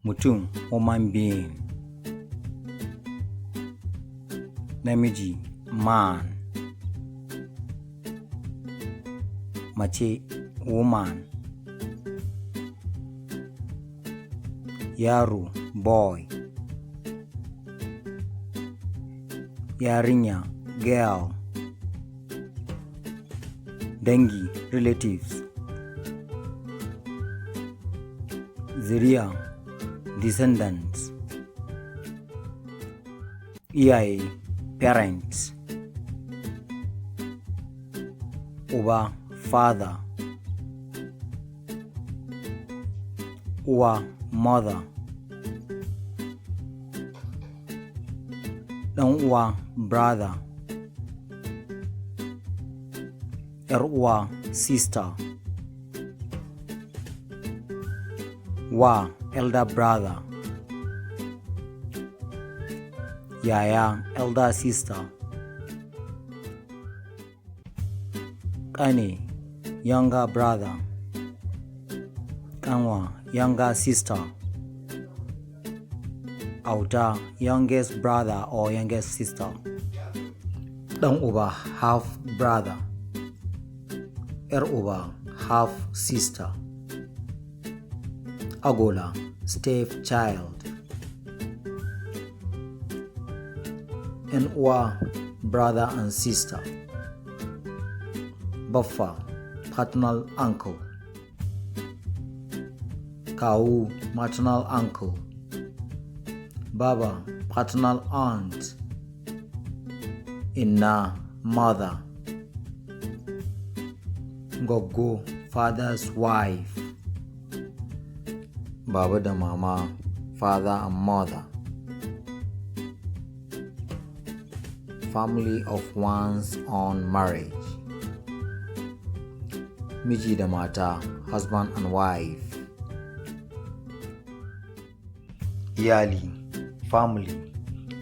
mutum, human being. Namiji, man. Mace, woman. Yaro, boy. Yarinya, girl. Dangi, relatives. Zuriya, descendants. Iyaye, parents. Uba, father. Uwa, mother. Ɗan uwa, brother. ‘Yar uwa, sister. Wa, elder brother. Yaya, elder sister. Ƙane, younger brother. Ƙanwa, younger sister. Auta, youngest brother or youngest sister. Ɗan uba, half brother. ‘Yar uba, half sister. Agola, stepchild. ‘Yan uwa, brother and sister. Baffa, paternal uncle. Kawu, maternal uncle. Baba, paternal aunt. Inna, mother. Goggo, father's wife. Baba da mama, father and mother. Family of one's own marriage. Miji da mata, husband and wife. Iyali, family,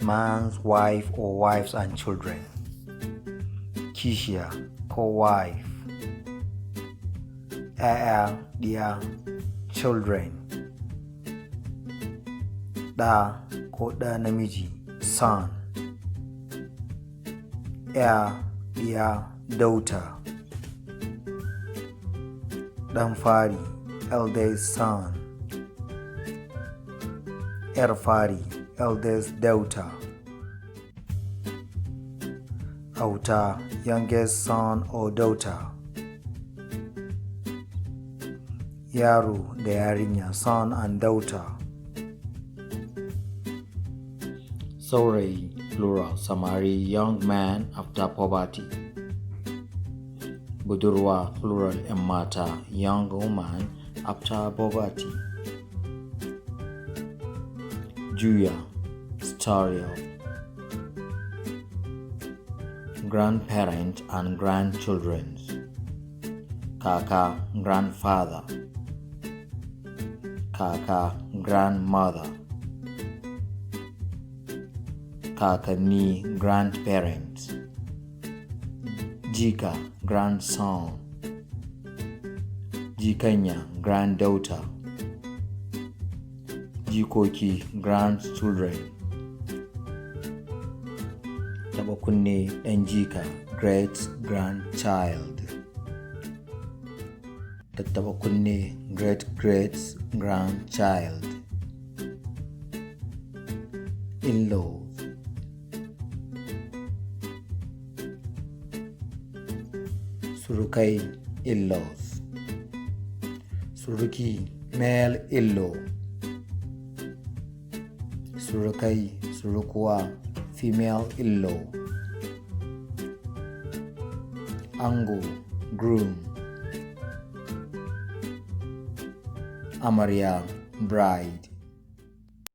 man's wife or wives and children. Kishiya, co-wife. ‘Ya'ya, ɗiya, children. Ɗa ko ɗa namiji, son. ‘Ya, ɗiya, daughter. Ɗan fari, eldest son. ‘Yar fari, eldest daughter. Auta, youngest son or daughter. Yaro da yarinya, son and daughter. Saurayi, plural, samari, young man after puberty. Budurwa, plural, ‘yan mata, young woman after puberty. Juya, stereo. Grandparent and grandchildren. Kaka, grandfather. Kaka, grandmother. Kakanni, grandparents. Jika, grandson. Jikanya, granddaughter. Jikoki, grandchildren. Taba kunne ɗan jika, great grandchild. Tattaba kunne, great grandchild. In-laws. Surukai, in-laws. Suruki, male in-law. Surukai, surukuwa, female in-law. Ango, groom. Amarya, bride.